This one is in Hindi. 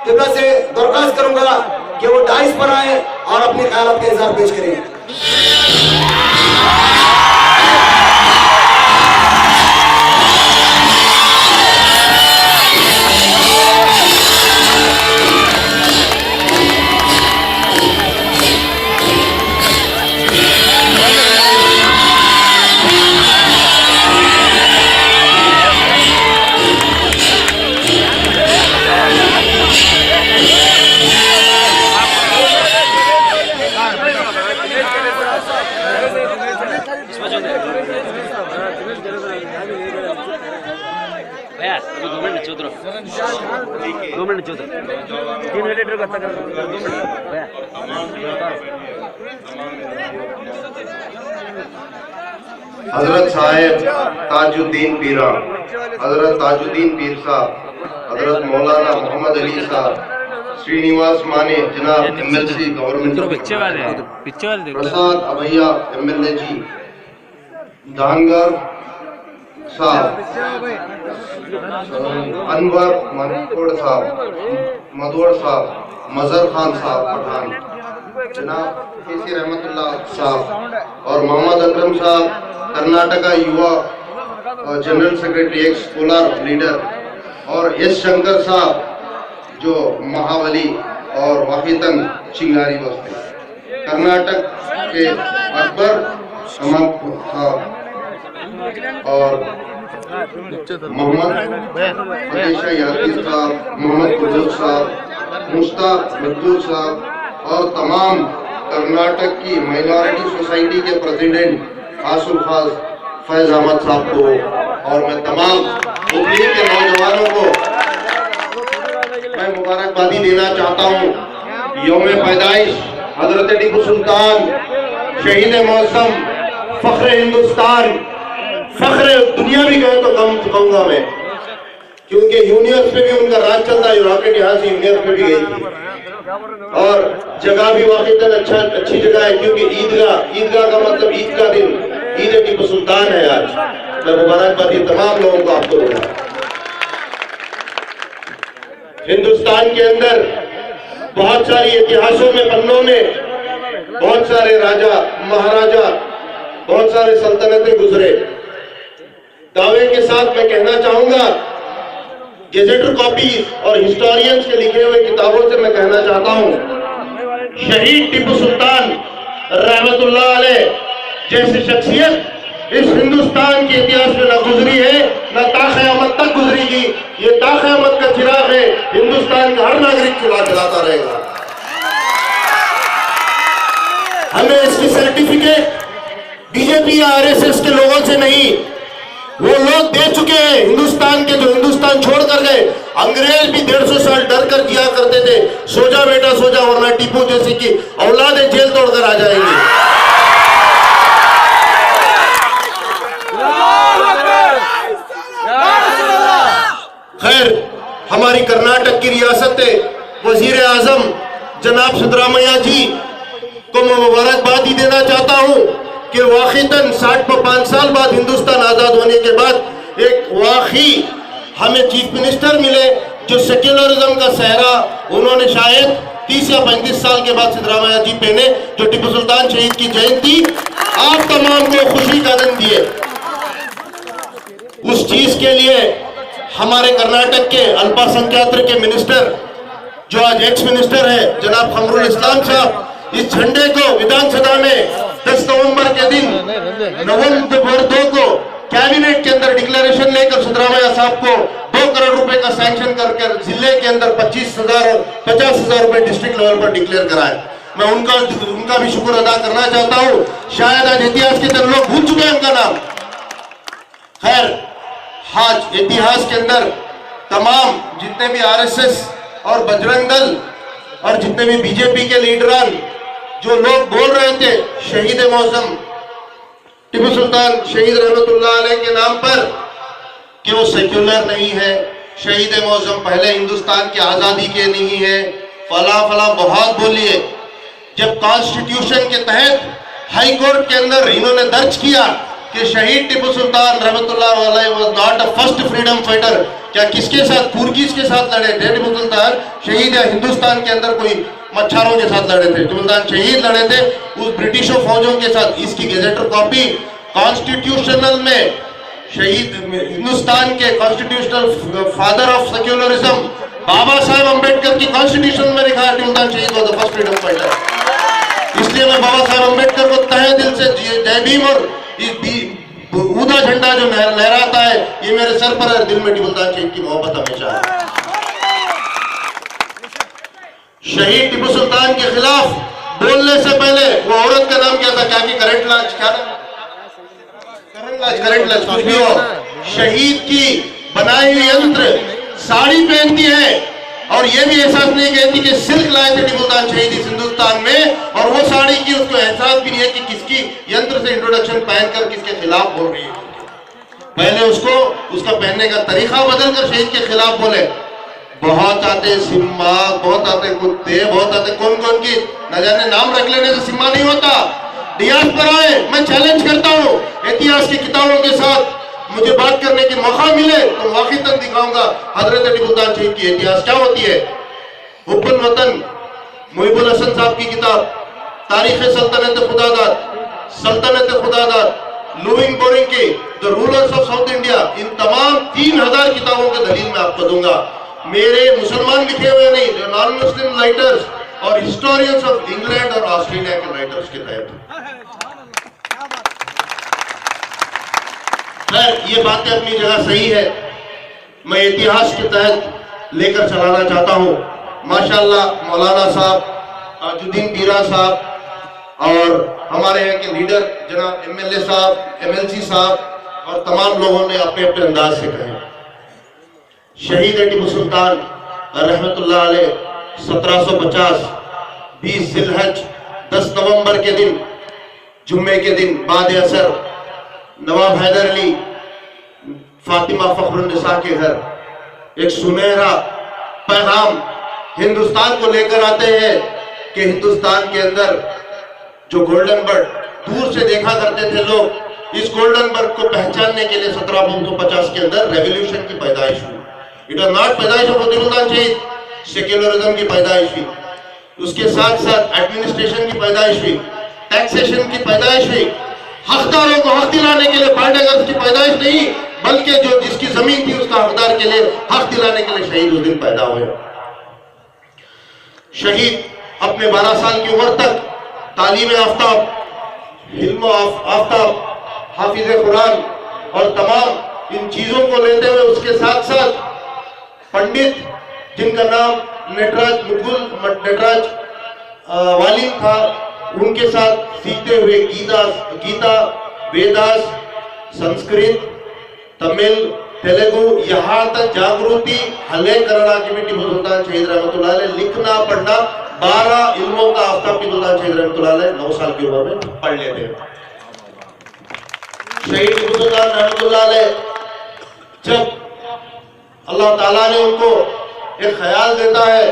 किबला से दरख्वास्त करूंगा कि वो डाइस पर आए और अपने ख्यालात का इजहार पेश करें। हजरत साहेब ताजुद्दीन पीरा, हजरत ताजुद्दीन पीर साहब, हजरत मौलाना मोहम्मद अली साहब, श्रीनिवास माने जनाब एमएलसी गवर्नमेंट, प्रसाद अभैया एमएलए जी, दानगर साहब, अनवर मदोड़ साहब, मजहर खान साहब पठान, जनाब केसी रहमतुल्लाह साहब और मोहम्मद अकरम साहब कर्नाटका युवा general secretary x Kolar leader, और एस शंकर साहब जो महाबली और वाहिदन चिंगारी बस्ती, कर्नाटक के अकबर साहब और मोहम्मद फतेशा यादीर साहब, मोहम्मद कुजूर साहब, मुश्ताक मजदूर साहब और तमाम कर्नाटक की माइनॉरिटी सोसाइटी के प्रेसिडेंट आसुल खास फैज अहमद साहब को और मैं तमाम उम्मीद के नौजवानों को मैं मुबारकबादी देना चाहता हूँ। यौम पैदाइश हजरत टीपू सुल्तान, शहीद मौसम, फख्र हिंदुस्तान, फख्र दुनिया भी कहे तो कम कहूंगा मैं, क्योंकि यूनियर्स पे भी उनका राज चलता है। रॉकेट यहाँ से यूनियर्स पे भी गई थी और जगह भी वाकईतन अच्छी जगह है, क्योंकि ईदगाह का मतलब ईद का दिन, ईद टीपू सुल्तान है आज। मैं मुबारकबादी तमाम लोगों को आपको दूंगा। हिंदुस्तान के अंदर बहुत सारी इतिहासों में, पन्नों में बहुत सारे राजा महाराजा, बहुत सारे सल्तनतें गुजरे। दावे के साथ मैं कहना चाहूंगा, गेजेटर कॉपीज और हिस्टोरियंस के लिखे हुए किताबों से मैं कहना चाहता हूं, शहीद टीपू सुल्तान रहमतुल्लाह अलैह जैसी शख्सियत इस हिंदुस्तान के इतिहास में न गुजरी है, न ताक़यामत तक गुजरेगी। ये ताक़यामत का चिराग है, हिंदुस्तान का हर नागरिक चलाता रहेगा। हमें इसकी सर्टिफिकेट बीजेपी या आरएसएस के लोगों से नहीं, वो लोग दे चुके हैं हिंदुस्तान के, जो हिंदुस्तान छोड़ कर गए। अंग्रेज भी 150 साल डर कर जिया करते थे, सो जा बेटा सो जा, वरना टीपू जैसी की औलादें जेल तोड़कर आ जाएंगी। खैर, हमारी कर्नाटक की रियासत वजीर आजम जनाब सिद्धरामैया जी को मैं मुबारकबाद ही देना चाहता हूं कि वाकईतन 65 साल बाद, हिंदुस्तान आजाद होने के बाद एक वाकई हमें चीफ मिनिस्टर मिले जो सेक्युलरिज्म का सहरा उन्होंने शायद 30 या 35 साल के बाद सिद्धरामैया जी पहने, जो टीपू सुल्तान शहीद की जयंती आप तमाम को खुशी का दिन दिए। उस चीज के लिए हमारे कर्नाटक के अल्पसंख्यक के मिनिस्टर, जो आज एक्स मिनिस्टर है जनाब खमरुल इस्लाम साहब, इस झंडे को विधानसभा में 10 नवंबर के दिन नवंबर 2 को कैबिनेट के अंदर डिक्लेरेशन लेकर सिद्धरामैया साहब को 2 करोड़ रुपए का सैंक्शन करके जिले के अंदर 25,000 और 50,000 रुपए डिस्ट्रिक्ट लेवल पर डिक्लेयर कराए। मैं उनका भी शुक्र अदा करना चाहता हूँ। शायद आज इतिहास के अंदर लोग भूल चुके हैं उनका नाम। खैर, आज इतिहास के अंदर तमाम जितने भी आरएसएस और बजरंग दल और जितने भी बीजेपी के लीडरान जो लोग बोल रहे थे शहीद मौसम टीपू सुल्तान शहीद रहमतुल्लाह अलैह के नाम पर कि वो सेक्युलर नहीं है, शहीद मौसम पहले हिंदुस्तान की आजादी के नहीं है, फला फला बहुत बोलिए। जब कॉन्स्टिट्यूशन के तहत हाई कोर्ट के अंदर इन्होंने दर्ज किया कि शहीद टीपू सुल्तान रहमतुल्लाह अलैह was not a first freedom fighter, क्या किसके साथ, पुर्तगीज के साथ लड़े थे? टीपू सुल्तान शहीद है। हिंदुस्तान के अंदर कोई मच्छरों के साथ लड़े थे? टीपू सुल्तान शहीद लड़े थे उस ब्रिटिशों फौजों के साथ। इसकी गैजेटर कॉपी कॉन्स्टिट्यूशनल में शहीद, हिंदुस्तान के constitutional father of secularism Baba Saheb Ambedkar की कॉन्स्टिट्यूशन में लिखा है टीपू सुल्तान शहीद was the first freedom fighter. इसलिए मैं बाबा साहेब अंबेडकर को तहे दिल से जय भीम और ऊदा झंडा जो लहराता है ये मेरे सर पर है, दिल में टीपू सुल्तान शहीद की मोहब्बत हमेशा है। शहीद टीपू सुल्तान के खिलाफ बोलने से पहले वो औरत का नाम क्या था? क्या की करंट लाज, क्या नाम? करंट लाज कुछ भी हो, शहीद की बनाई हुई यंत्र साड़ी पहनती है और ये भी एहसास नहीं कहती कि सिल्क लाए थे टीपू सुल्तान शहीद इस हिंदुस्तान में, और वो साड़ी की उसको एहसास भी नहीं है कि किसकी यंत्र से इंट्रोडक्शन पहनकर किसके खिलाफ बोल रही है। पहले उसको उसका पहनने का तरीका बदलकर शहीद के खिलाफ बोले। बहुत आते सिम्मा, बहुत आते कुत्ते, बहुत आते कौन कौन की न जाने नाम रख लेने से सिम्मा नहीं होता। डियास पर आए, मैं चैलेंज करता हूँ, इतिहास की किताबों के साथ मुझे बात करने की मौका मिले तो वाकई तक दिखाऊंगा हजरत टीपू सुल्तान शहीद की इतिहास क्या होती है। हुब्बुल वतन मुहिबुल हसन साहब की किताब, तारीख सल्तनत खुदादाद, लुइंग बोरिंग की the rulers of South India, इन तमाम 3000 किताबों के दलील मैं आपको दूंगा। मेरे मुसलमान लिखे हुए नहीं, जो नॉन मुस्लिम राइटर्स और हिस्टोरियंस ऑफ इंग्लैंड और ऑस्ट्रेलिया के राइटर्स के तहत। ये बातें अपनी जगह सही है, मैं इतिहास के तहत लेकर चलाना चाहता हूं। माशाअल्लाह मौलाना साहब, ताजुद्दीन पीरा साहब और हमारे यहाँ के लीडर जनाब एमएलए साहब, एमएलसी साहब और तमाम लोगों ने अपने अपने अंदाज से कहे। शहीद टीपू सुल्तान रहमतुल्लाह अलैह 1750 20 जिलहज 10 नवंबर के दिन, जुम्मे के दिन बाद असर नवाब हैदर अली फातिमा फखरुन्निसा के घर एक सुनहरा पैगाम हिंदुस्तान को लेकर आते हैं कि हिंदुस्तान के अंदर जो गोल्डन बर्ड दूर से देखा करते थे लोग, इस गोल्डन बर्ड को पहचानने के लिए 1750 के अंदर रेवोल्यूशन की पैदाइश हुई। इट वॉज नॉट पैदाइश ऑफ टीपू सुल्तान शहीद, सेक्युलरिज्म की पैदाइश हुई। उसके साथ साथ एडमिनिस्ट्रेशन की पैदाइश हुई, टैक्सेशन की पैदाइश हुई, हकदारों को हक दिलाने के लिए पार्टीगर्स की पैदाइश नहीं, बल्कि जो जिसकी जमीन थी उसका हकदार के लिए हक दिलाने के लिए शहीद उस दिन पैदा हुए। शहीद अपने 12 साल की उम्र तक तालीम आफ्ताब, इल्म आफ्ताब, हाफिज कुरान और तमाम इन चीजों को लेते हुए उसके साथ साथ पंडित जिनका नाम नटराज वालिद था, उनके साथ सीखते हुए गीता, वेदास, संस्कृत, तमिल, तेलुगु, यहाँ तक जागृति हले करना की भी टीपू सुल्तान शहीद रहमतुल्लाह अलैह लिखना पढ़ना 12 इल्मों का आफ्ताब टीपू सुल्तान शहीद रहमतुल्लाह अलैह 9 साल की उम्र में पढ़ लेते हैं। शहीद टीपू सुल्तान रहमतुल्लाह अलैह जब अल्लाह ताला ने उनको एक ख्याल देता है